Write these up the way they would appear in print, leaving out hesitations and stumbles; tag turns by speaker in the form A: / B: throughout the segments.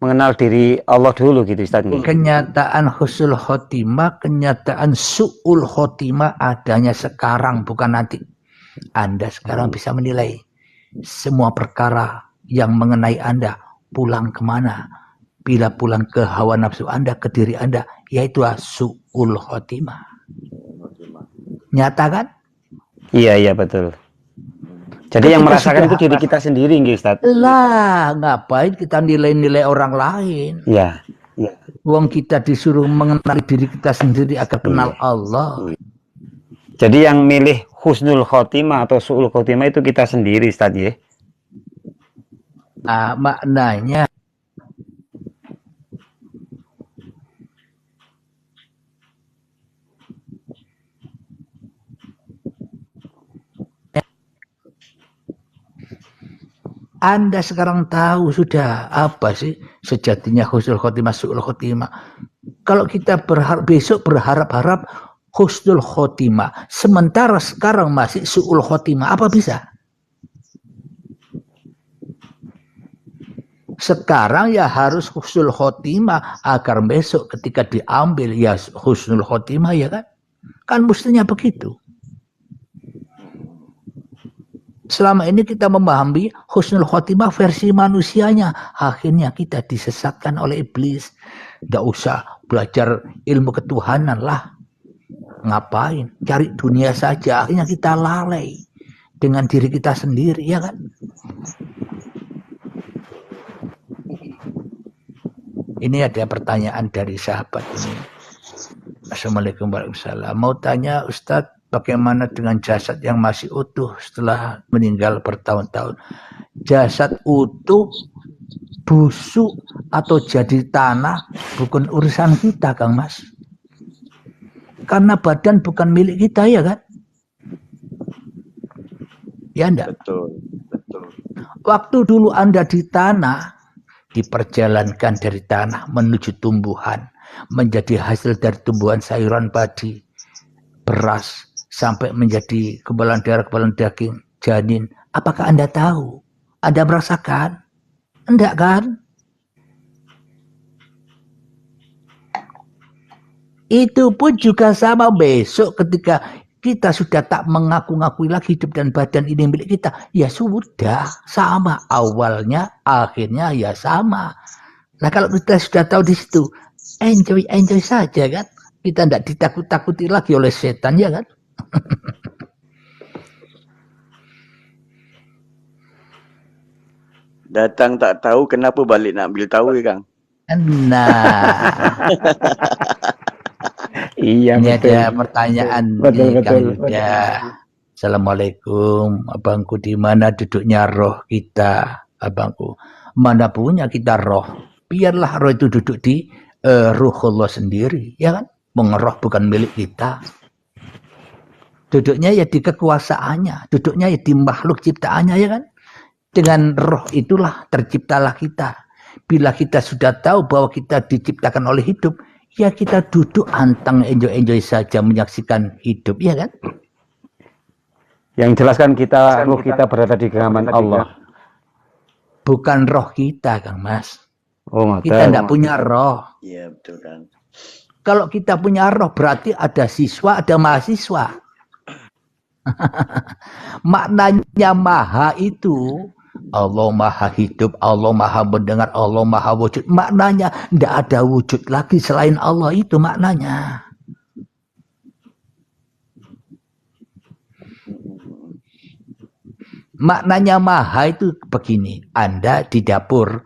A: mengenal diri Allah dulu gitu Ustaz.
B: Kenyataan husnul khotimah, kenyataan su'ul khotimah adanya sekarang bukan nanti. Anda sekarang bisa menilai semua perkara yang mengenai Anda pulang kemana. Bila pulang ke hawa nafsu Anda, ke diri Anda, yaitu su'ul khotimah. Nyata kan?
A: Iya betul. Jadi yang merasakan itu diri kita sendiri nggih Ustaz.
B: Lah, ngapain kita nilai-nilai orang lain?
A: Iya.
B: Wong kita disuruh mengenali diri kita sendiri agar kenal Allah.
A: Jadi yang milih husnul khotimah atau su'ul khotimah itu kita sendiri Ustaz ya.
B: Maknanya Anda sekarang tahu sudah apa sih sejatinya husnul khotimah, su'ul khotimah. Kalau kita besok berharap-harap husnul khotimah, sementara sekarang masih su'ul khotimah, apa bisa? Sekarang ya harus husnul khotimah agar besok ketika diambil ya husnul khotimah, ya kan? Kan mestinya begitu. Selama ini kita memahami husnul khotimah versi manusianya. Akhirnya kita disesatkan oleh iblis. Gak usah belajar ilmu ketuhanan lah. Ngapain? Cari dunia saja. Akhirnya kita lalai dengan diri kita sendiri, ya kan? Ini ada pertanyaan dari sahabat ini. Assalamualaikum warahmatullahi wabarakatuh. Mau tanya Ustadz, bagaimana dengan jasad yang masih utuh setelah meninggal bertahun-tahun? Jasad utuh, busuk, atau jadi tanah bukan urusan kita, Kang Mas. Karena badan bukan milik kita, ya kan? Ya enggak?
C: Betul.
B: Waktu dulu Anda di tanah, diperjalankan dari tanah menuju tumbuhan, menjadi hasil dari tumbuhan sayuran padi, beras, sampai menjadi kebalan darah, kebalan daging, janin. Apakah Anda tahu? Anda merasakan? Enggak kan? Itu pun juga sama besok ketika kita sudah tak mengaku-ngakui lagi hidup dan badan ini milik kita. Ya sudah, sama. Awalnya, akhirnya ya sama. Nah kalau kita sudah tahu di situ, enjoy saja kan? Kita tidak ditakut-takuti lagi oleh setan, ya kan?
C: Datang tak tahu, kenapa balik nak ambil tahu ya Kang?
B: Nah,
A: Iya,
B: ini
A: betul.
B: ada pertanyaan
A: Betul.
B: Kang Yuda. Assalamualaikum, abangku, di mana duduknya roh kita, abangku? Mana punya kita roh? Biarlah roh itu duduk di ruhullah sendiri, ya kan? Mengeroh bukan milik kita. Duduknya ya di kekuasaannya, duduknya ya di makhluk ciptaannya, ya kan? Dengan roh itulah terciptalah kita. Bila kita sudah tahu bahwa kita diciptakan oleh hidup, ya kita duduk antang enjoy saja menyaksikan hidup, ya kan?
A: Yang jelaskan kita, roh kita berada di genggaman Allah.
B: Bukan roh kita, Kang Mas.
A: Oh,
B: kita tidak punya roh.
C: Iya, betul Kang.
B: Kalau kita punya roh berarti ada siswa, ada mahasiswa. Maknanya maha itu Allah maha hidup, Allah maha mendengar, Allah maha wujud. Maknanya tidak ada wujud lagi selain Allah, itu maknanya. Maknanya maha itu begini, Anda di dapur.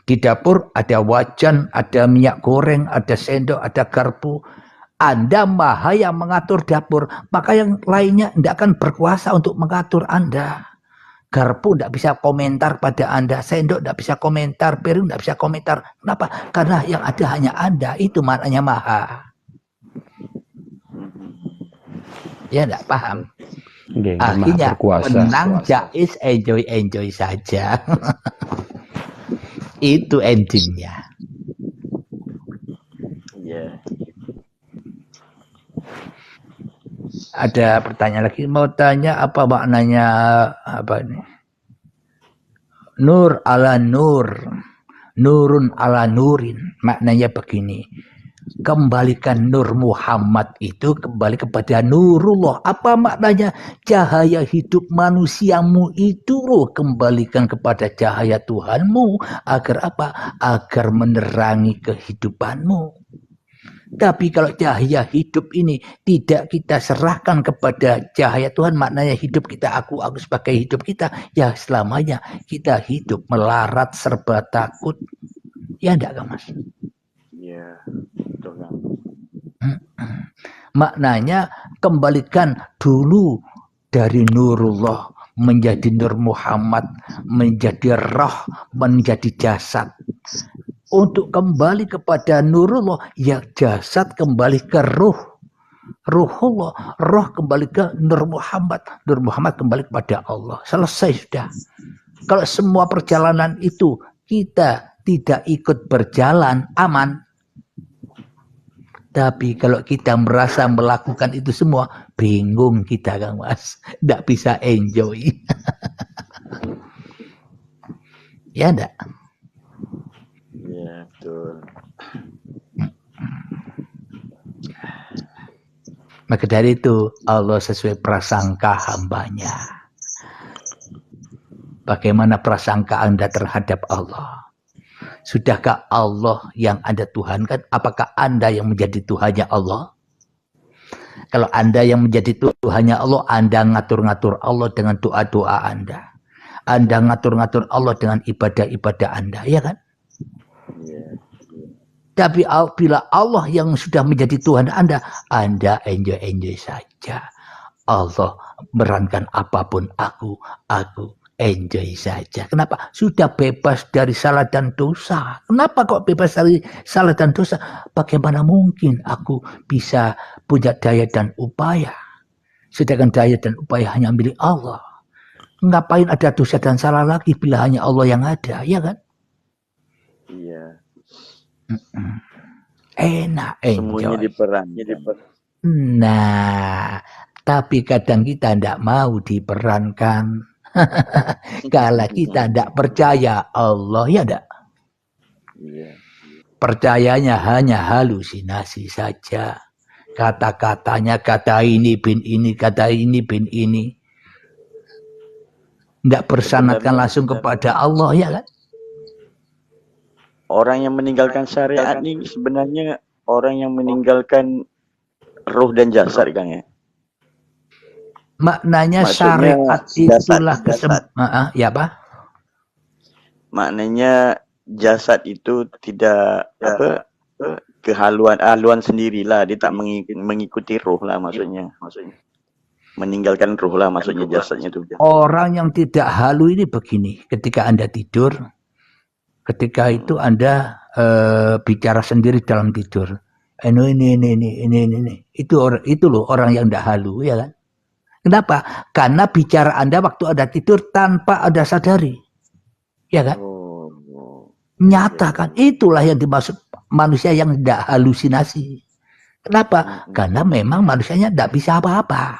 B: Di dapur ada wajan, ada minyak goreng, ada sendok, ada garpu. Anda maha yang mengatur dapur, maka yang lainnya tidak akan berkuasa untuk mengatur Anda. Garpu tidak bisa komentar pada Anda, sendok tidak bisa komentar, piring tidak bisa komentar. Kenapa? Karena yang ada hanya Anda, itu maknanya maha. Ya tidak paham. Akhirnya menang, jais, enjoy saja. Itu endingnya.
C: Iya.
B: Ada pertanyaan lagi, mau tanya apa maknanya apa ini? Nur ala nur. Nurun ala nurin. Maknanya begini. Kembalikan Nur Muhammad itu kembali kepada Nurullah. Apa maknanya? Cahaya hidup manusiamu itu loh, kembalikan kepada cahaya Tuhanmu. Agar apa? Agar menerangi kehidupanmu. Tapi kalau cahaya hidup ini tidak kita serahkan kepada cahaya Tuhan, maknanya hidup kita, aku sebagai hidup kita, ya selamanya kita hidup melarat, serba takut. Ya enggak, Kang Mas?
C: Iya, betul Kang.
B: Maknanya kembalikan dulu dari Nurullah menjadi Nur Muhammad, menjadi roh, menjadi jasad. Untuk kembali kepada Nurullah, ya jasad kembali ke ruh. Ruhullah, roh kembali ke Nur Muhammad kembali kepada Allah. Selesai sudah. Kalau semua perjalanan itu kita tidak ikut berjalan, aman. Tapi kalau kita merasa melakukan itu semua, bingung kita, Kang Mas. Tidak bisa enjoy. Ya enggak?
C: Iya, betul.
B: Maka dari itu Allah sesuai prasangka hambanya. Bagaimana prasangka Anda terhadap Allah? Sudahkah Allah yang Anda tuhankan? Apakah Anda yang menjadi Tuhannya Allah? Kalau Anda yang menjadi Tuhannya Allah, Anda ngatur-ngatur Allah dengan doa-doa Anda. Anda ngatur-ngatur Allah dengan ibadah-ibadah Anda, ya kan?
C: Iya.
B: Tapi bila Allah yang sudah menjadi Tuhan Anda enjoy saja. Allah merankan apapun aku enjoy saja. Kenapa? Sudah bebas dari salah dan dosa. Kenapa kok bebas dari salah dan dosa? Bagaimana mungkin aku bisa punya daya dan upaya? Sedangkan daya dan upaya hanya milik Allah. Ngapain ada dosa dan salah lagi bila hanya Allah yang ada, ya kan?
C: Iya.
B: Enak,
C: Semuanya
B: enjoy.
C: diperan.
B: Nah, tapi kadang kita tidak mau diperankan. Kalau kita tidak percaya Allah, ya tidak.
C: Iya.
B: Percayanya hanya halusinasi saja. Kata-katanya kata ini bin ini, kata ini bin ini. Tidak bersanadkan langsung kepada Allah, ya kan?
C: Orang yang meninggalkan syariat ini sebenarnya orang yang meninggalkan ruh dan jasad, Kang ya.
B: Maknanya
C: Maksudnya
B: syariat
C: jasad,
B: itulah ya apa?
C: Maknanya jasad itu tidak haluan sendirilah, dia tak mengikuti ruh lah maksudnya. Meninggalkan ruh lah maksudnya jasadnya itu.
B: Orang yang tidak halu ini begini, ketika Anda tidur, ketika itu Anda bicara sendiri dalam tidur. Ini. Itu loh orang yang tidak halu, ya kan? Kenapa? Karena bicara Anda waktu Anda tidur tanpa Anda sadari. Ya kan? Nyata kan? Itulah yang dimaksud manusia yang tidak halusinasi. Kenapa? Karena memang manusianya tidak bisa apa-apa.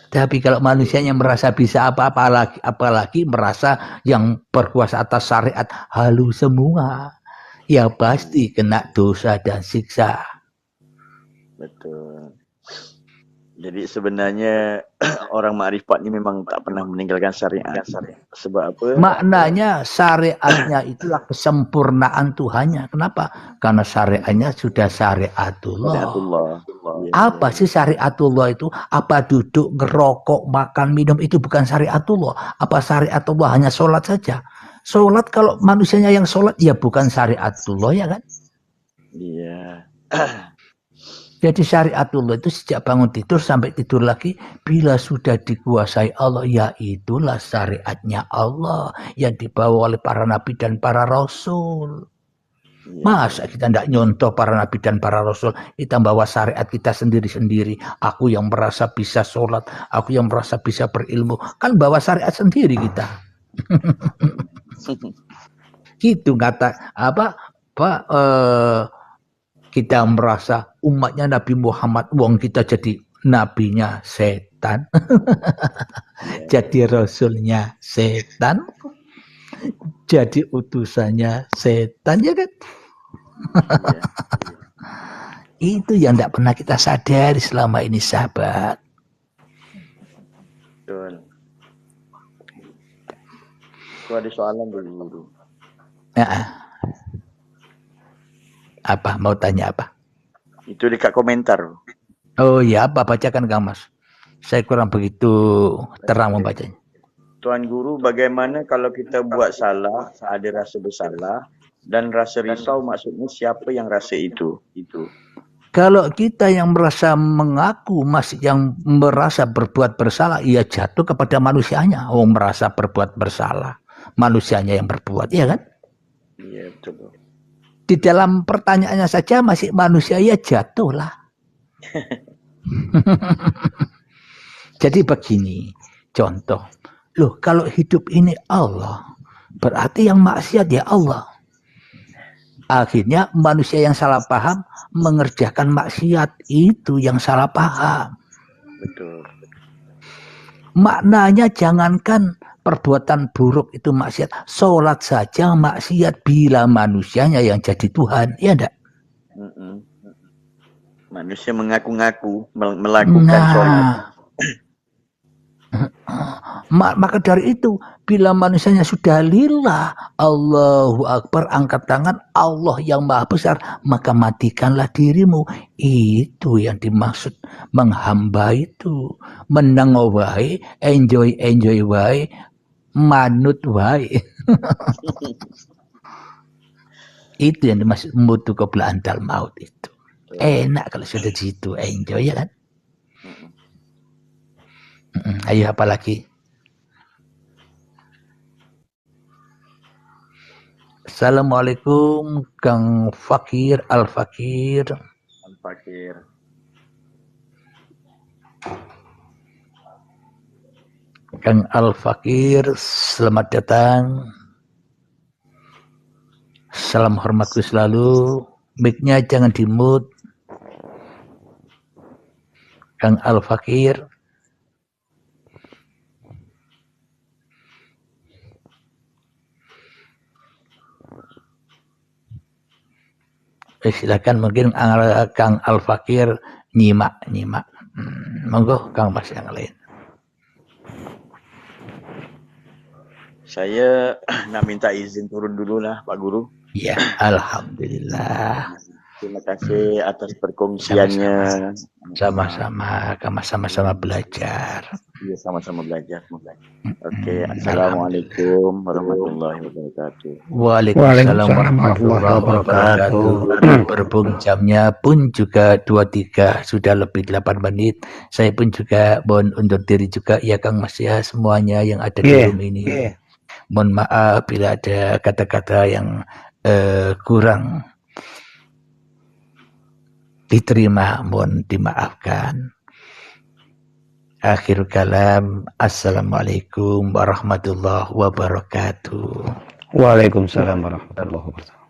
B: Tapi kalau manusianya merasa bisa apa-apa, apalagi merasa yang berkuasa atas syariat, halu semua. Ya pasti kena dosa dan siksa.
C: Betul. Jadi sebenarnya orang makrifat ini memang tak pernah meninggalkan syariat. Sebab apa?
B: Maknanya syariatnya itulah kesempurnaan Tuhannya. Kenapa? Karena syariatnya sudah syariatullah. Apa sih syariatullah itu? Apa duduk, ngerokok, makan, minum itu bukan syariatullah? Apa syariatullah hanya sholat saja? Sholat kalau manusianya yang sholat ya bukan syariatullah, ya kan?
C: Iya.
B: Jadi syariatullah itu sejak bangun tidur sampai tidur lagi, bila sudah dikuasai Allah, ya itulah syariatnya Allah yang dibawa oleh para nabi dan para rasul. Masa kita tidak nyontoh para nabi dan para rasul, kita bawa syariat kita sendiri-sendiri. Aku yang merasa bisa sholat, aku yang merasa bisa berilmu, kan bawa syariat sendiri kita. Gitu kata apa Pak? Kita merasa umatnya Nabi Muhammad, wong kita jadi nabinya setan. setan. Jadi rasulnya setan, jadi utusannya setan, ya kan?
C: Iya.
B: Itu yang tidak pernah kita sadari selama ini, sahabat.
C: Betul. Itu ada soalan dulu, Guru.
B: Nah, apa? Mau tanya apa?
C: Itu dekat komentar.
B: Oh ya, apa? Bacakan Kang Mas. Saya kurang begitu terang membacanya.
C: Tuan Guru, bagaimana kalau kita buat salah, ada rasa bersalah, dan rasa risau, maksudnya siapa yang rasa itu?
B: Kalau kita yang merasa mengaku masih yang merasa berbuat bersalah, ia jatuh kepada manusianya. Oh, merasa berbuat bersalah, manusianya yang berbuat, ya kan?
C: Iya, betul.
B: Di dalam pertanyaannya saja masih manusia, ya jatuhlah. Jadi begini, contoh. Loh, kalau hidup ini Allah, berarti yang maksiat ya Allah. Akhirnya manusia yang salah paham mengerjakan maksiat, itu yang salah paham.
C: Betul.
B: Maknanya jangankan perbuatan buruk itu maksiat, sholat saja maksiat bila manusianya yang jadi Tuhan, ya enggak?
C: Manusia mengaku-ngaku melakukan sholat.
B: Maka dari itu, bila manusianya sudah lillah, Allahu Akbar, angkat tangan, Allah yang maha besar, maka matikanlah dirimu. Itu yang dimaksud menghamba itu. Menang wae, enjoy wae, manut wae. Itu yang dimaksud mutu qabla antal maut itu. Enak kalau sudah di situ, enjoy, ya kan? Ayo, apa lagi? Assalamualaikum Kang Fakir Al-Fakir.
C: Al-Fakir.
B: Kang Al-Fakir, selamat datang. Salam hormatku selalu. Mic-nya jangan di-mute. Kang Al-Fakir. Silakan, mungkin Kang Al-Fakir nyimak. Monggo Kang Mas yang lain.
C: Saya nak minta izin turun dulu lah, Pak Guru.
B: Ya, alhamdulillah.
C: Terima kasih atas perkongsiannya.
B: Sama-sama, sama-sama belajar.
C: Iya, sama-sama belajar. Oke, Assalamualaikum warahmatullahi wabarakatuh.
B: Waalaikumsalam warahmatullahi wabarakatuh. Berhubung jamnya pun juga 23, sudah lebih 8 menit. Saya pun juga mohon undur diri juga, ya Kang Mas, ya, semuanya yang ada di room ini. Mohon maaf bila ada kata-kata yang kurang diterima, mohon dimaafkan. Akhir kalam, assalamualaikum warahmatullahi wabarakatuh.
A: Waalaikumsalam warahmatullahi wabarakatuh.